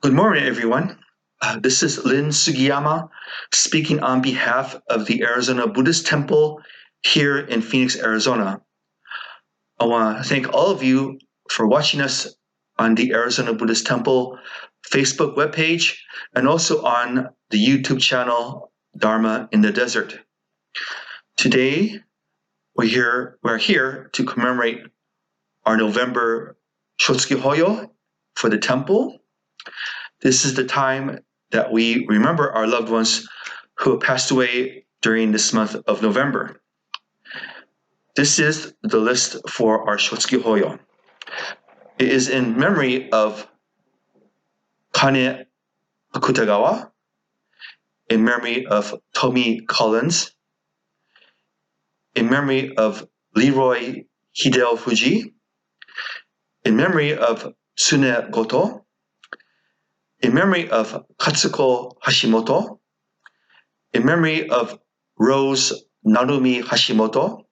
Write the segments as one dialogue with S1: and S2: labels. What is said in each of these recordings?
S1: Good morning, everyone. This is Lynn Sugiyama speaking on behalf of the Arizona Buddhist Temple here in Phoenix, Arizona. I want to thank all of you for watching us on the Arizona Buddhist Temple Facebook webpage and also on the YouTube channel Dharma in the Desert. Today, we're here to commemorate our November Shotsuki Hoyo for the temple. This is the time that we remember our loved ones who have passed away during this month of November. This is the list for our Shotsuki Hoyo. It is in memory of Kane Akutagawa, in memory of Tommy Collins, in memory of Leroy Hideo Fuji, in memory of Tsune Goto, in memory of Katsuko Hashimoto, in memory of Rose Narumi Hashimoto,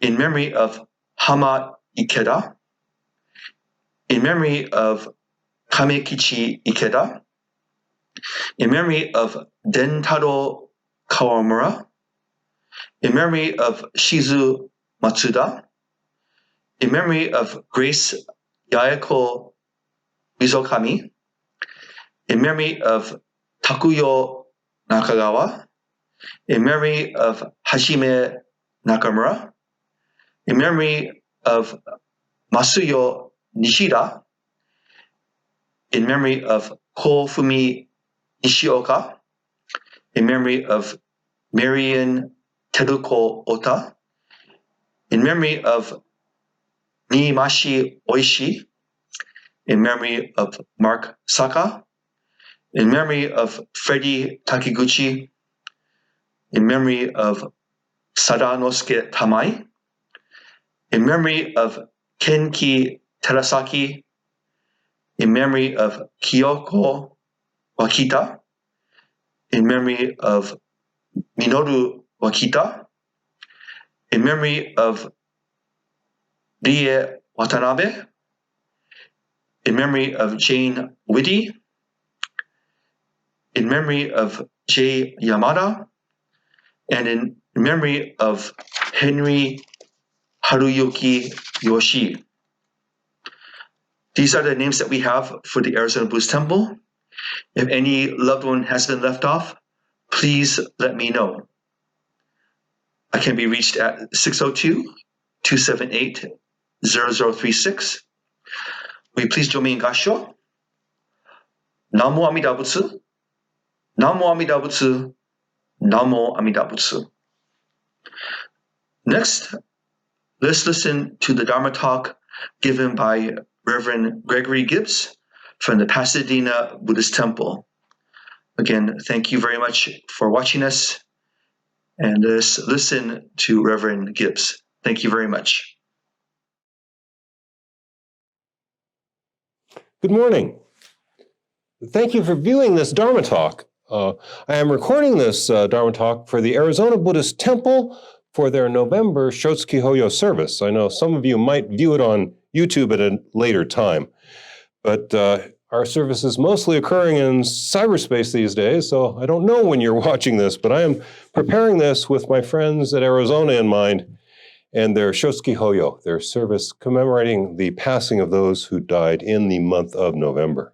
S1: in memory of Hama Ikeda, in memory of Kamekichi Ikeda, in memory of Dentaro Kawamura, in memory of Shizu Matsuda, in memory of Grace Yaeko Mizokami, in memory of Takuyo Nakagawa, in memory of Hajime Nakamura, in memory of Masuyo Nishida, in memory of Kofumi Nishioka, in memory of Marian Teruko Ota, in memory of Niimashi Oishi, in memory of Mark Saka, in memory of Freddie Takiguchi, in memory of Sadanosuke Tamai, in memory of Kenki Terasaki, in memory of Kyoko Wakita, in memory of Minoru Wakita, in memory of Rie Watanabe, in memory of Jane Whitty, in memory of Jay Yamada, and in memory of Henry Haruyuki Yoshi. These are the names that we have for the Arizona Buddhist Temple. If any loved one has been left off, please let me know. I can be reached at 602-278-0036. Will you please join me in Gassho? Namo Amida Butsu, Namo Amida Butsu, Namo Amida Butsu. Next, let's listen to the Dharma Talk given by Reverend Gregory Gibbs from the Pasadena Buddhist Temple. Again, thank you very much for watching us, and let's listen to Reverend Gibbs. Thank you very much.
S2: Good morning. Thank you for viewing this Dharma Talk. I am recording this Dharma Talk for the Arizona Buddhist Temple for their November Shotsuki Hoyo service. I know some of you might view it on YouTube at a later time, but our service is mostly occurring in cyberspace these days, so I don't know when you're watching this, but I am preparing this with my friends at Arizona in mind and their Shotsuki Hoyo, their service commemorating the passing of those who died in the month of November.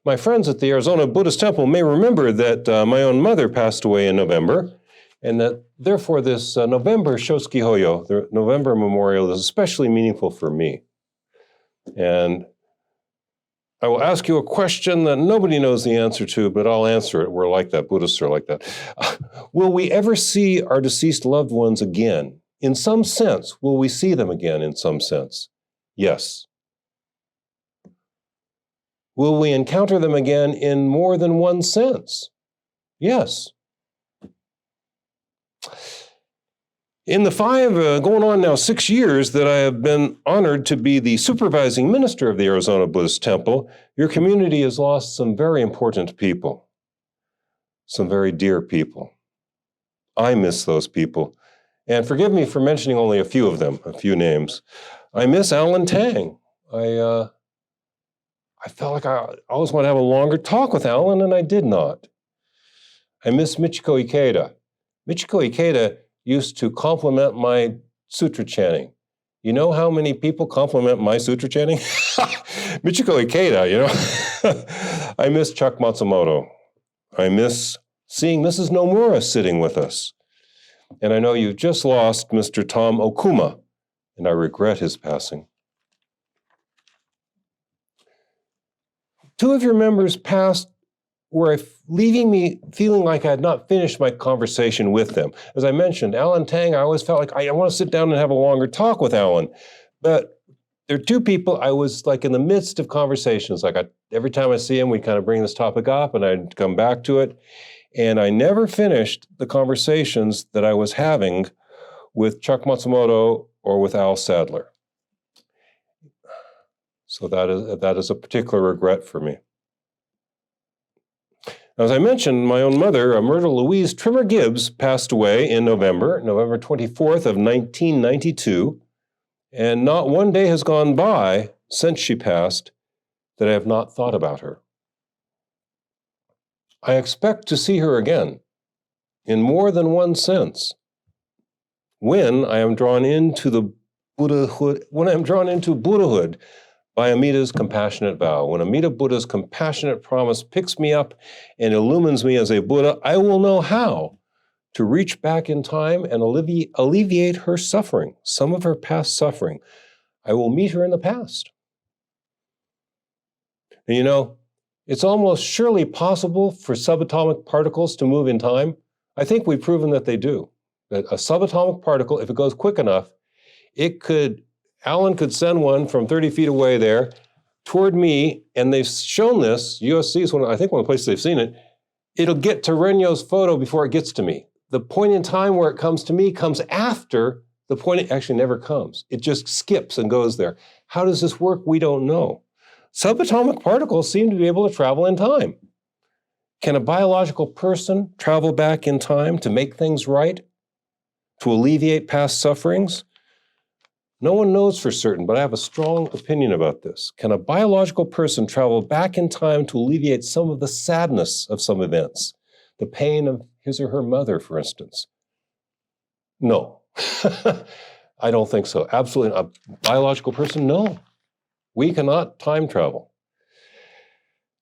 S2: My friends at the Arizona Buddhist Temple may remember that my own mother passed away in November, and that therefore this November Shotsuki Hoyo, the November memorial, is especially meaningful for me. And I will ask you a question that nobody knows the answer to, but I'll answer it. We're like that. Buddhists are like that. Will we ever see our deceased loved ones again? In some sense, will we see them again in some sense? Yes. Will we encounter them again in more than one sense? Yes. In the going on now 6 years that I have been honored to be the supervising minister of the Arizona Buddhist Temple, your community has lost some very important people, some very dear people. I miss those people. And forgive me for mentioning only a few of them, a few names. I miss Alan Tang. I felt like I always want to have a longer talk with Alan, and I did not. I miss Michiko Ikeda. Michiko Ikeda used to compliment my sutra chanting. You know how many people compliment my sutra chanting? Michiko Ikeda, you know. I miss Chuck Matsumoto. I miss seeing Mrs. Nomura sitting with us. And I know you've just lost Mr. Tom Okuma, and I regret his passing. Two of your members passed leaving me feeling like I had not finished my conversation with them. As I mentioned, Alan Tang, I always felt like I want to sit down and have a longer talk with Alan. But there are two people I was like in the midst of conversations. Every time I see him, we kind of bring this topic up and I'd come back to it. And I never finished the conversations that I was having with Chuck Matsumoto or with Al Sadler. So that is a particular regret for me. As I mentioned, my own mother, Myrtle Louise Trimmer Gibbs, passed away in November 24th of 1992, and not one day has gone by since she passed that I have not thought about her. I expect to see her again, in more than one sense, when I am drawn into Buddhahood by Amida's compassionate vow. When Amida Buddha's compassionate promise picks me up and illumines me as a Buddha, I will know how to reach back in time and alleviate her suffering, some of her past suffering. I will meet her in the past. And you know, it's almost surely possible for subatomic particles to move in time. I think we've proven that they do. That a subatomic particle, if it goes quick enough, Alan could send one from 30 feet away there toward me, and they've shown this. USC is one of the places they've seen it. It'll get to Renyo's photo before it gets to me. The point in time where it comes to me comes after the point. It actually never comes. It just skips and goes there. How does this work? We don't know. Subatomic particles seem to be able to travel in time. Can a biological person travel back in time to make things right? To alleviate past sufferings? No one knows for certain, but I have a strong opinion about this. Can a biological person travel back in time to alleviate some of the sadness of some events? The pain of his or her mother, for instance? No. I don't think so. Absolutely not. A biological person? No. We cannot time travel.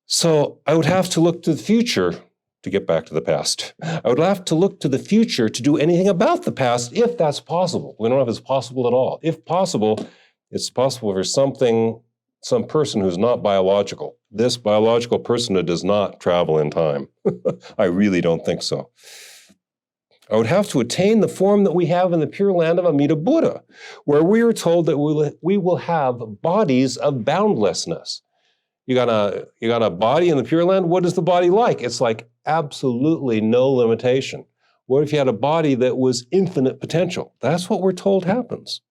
S2: So I would have to look to the future to get back to the past. I would have to look to the future to do anything about the past, if that's possible. We don't know if it's possible at all. If possible, it's possible for some person who's not biological. This biological person that does not travel in time. I really don't think so. I would have to attain the form that we have in the Pure Land of Amida Buddha, where we are told that we will have bodies of boundlessness. You got a body in the Pure Land. What is the body like? It's like absolutely no limitation. What if you had a body that was infinite potential? That's what we're told happens.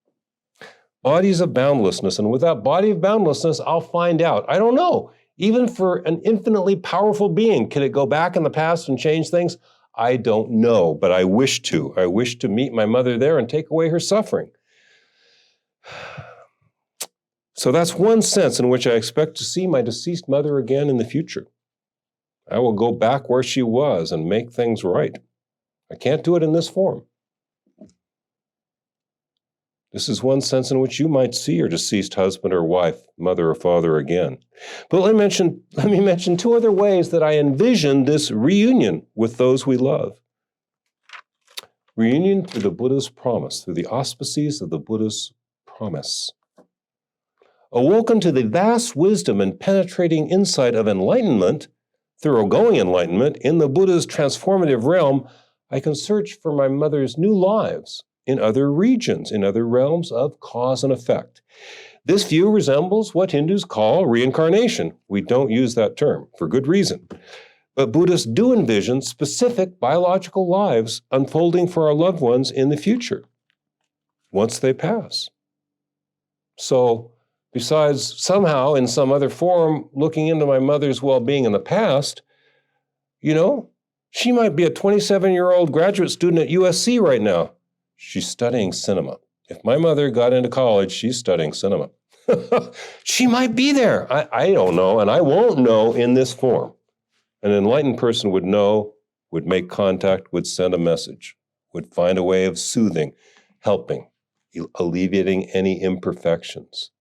S2: Bodies of boundlessness. And with that body of boundlessness, I'll find out. I don't know. Even for an infinitely powerful being, can it go back in the past and change things? I don't know, but I wish to. I wish to meet my mother there and take away her suffering. So that's one sense in which I expect to see my deceased mother again in the future. I will go back where she was and make things right. I can't do it in this form. This is one sense in which you might see your deceased husband or wife, mother or father again. But let me mention two other ways that I envision this reunion with those we love. Reunion through the Buddha's promise, through the auspices of the Buddha's promise. Awoken to the vast wisdom and penetrating insight of enlightenment, thoroughgoing enlightenment, in the Buddha's transformative realm, I can search for my mother's new lives in other regions, in other realms of cause and effect. This view resembles what Hindus call reincarnation. We don't use that term for good reason. But Buddhists do envision specific biological lives unfolding for our loved ones in the future, once they pass. So, besides somehow in some other form looking into my mother's well-being in the past, she might be a 27-year-old graduate student at USC right now. She's studying cinema. If my mother got into college, she's studying cinema. She might be there. I don't know, and I won't know in this form. An enlightened person would know, would make contact, would send a message, would find a way of soothing, helping, alleviating any imperfections.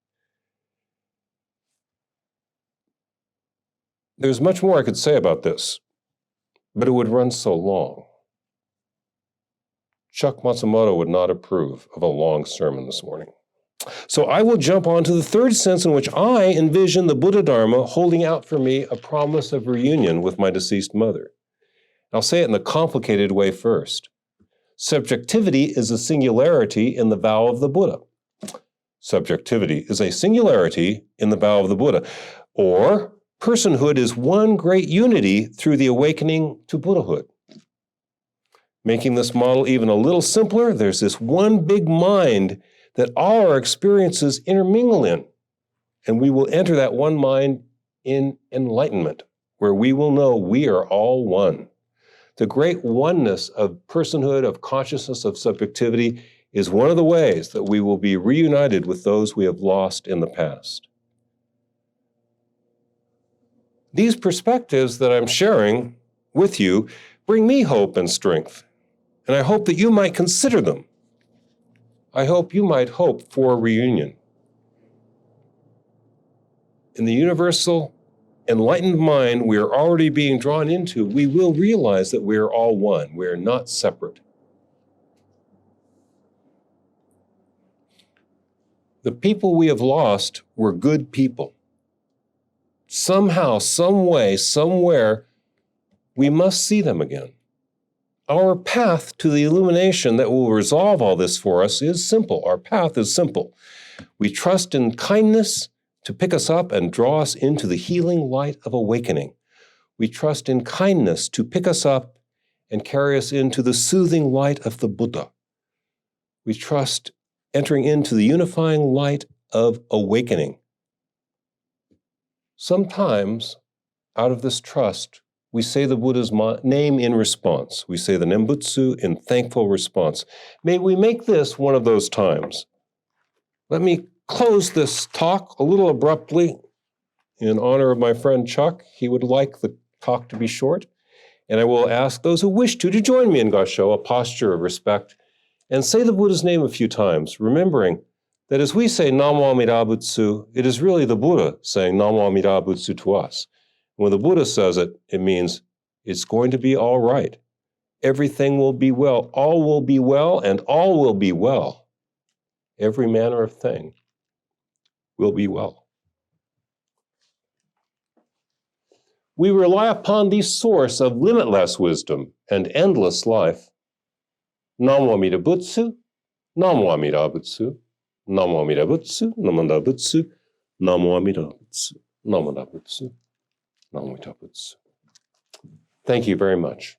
S2: There's much more I could say about this, but it would run so long. Chuck Matsumoto would not approve of a long sermon this morning. So I will jump on to the third sense in which I envision the Buddha Dharma holding out for me a promise of reunion with my deceased mother. I'll say it in a complicated way first. Subjectivity is a singularity in the vow of the Buddha. Subjectivity is a singularity in the vow of the Buddha. Or personhood is one great unity through the awakening to Buddhahood. Making this model even a little simpler, there's this one big mind that all our experiences intermingle in. And we will enter that one mind in enlightenment, where we will know we are all one. The great oneness of personhood, of consciousness, of subjectivity is one of the ways that we will be reunited with those we have lost in the past. These perspectives that I'm sharing with you bring me hope and strength, and I hope that you might consider them. I hope you might hope for a reunion. In the universal, enlightened mind we are already being drawn into, we will realize that we are all one. We are not separate. The people we have lost were good people. Somehow, some way, somewhere, we must see them again. Our path to the illumination that will resolve all this for us is simple. Our path is simple. We trust in kindness to pick us up and draw us into the healing light of awakening. We trust in kindness to pick us up and carry us into the soothing light of the Buddha. We trust entering into the unifying light of awakening. Sometimes, out of this trust, we say the Buddha's name in response. We say the Nembutsu in thankful response. May we make this one of those times. Let me close this talk a little abruptly in honor of my friend Chuck. He would like the talk to be short. And I will ask those who wish to join me in Gassho, a posture of respect, and say the Buddha's name a few times, remembering that as we say Namo Amida Butsu, it is really the Buddha saying Namo Amida Butsu to us. When the Buddha says it, it means it's going to be all right. Everything will be well. All will be well, and all will be well. Every manner of thing will be well. We rely upon the source of limitless wisdom and endless life. Namo Amida Butsu, Namo Amida Butsu, Namo Amida Butsu, Namo Amida Butsu, Namo Amida Butsu, Namo Amida Butsu. Thank you very much.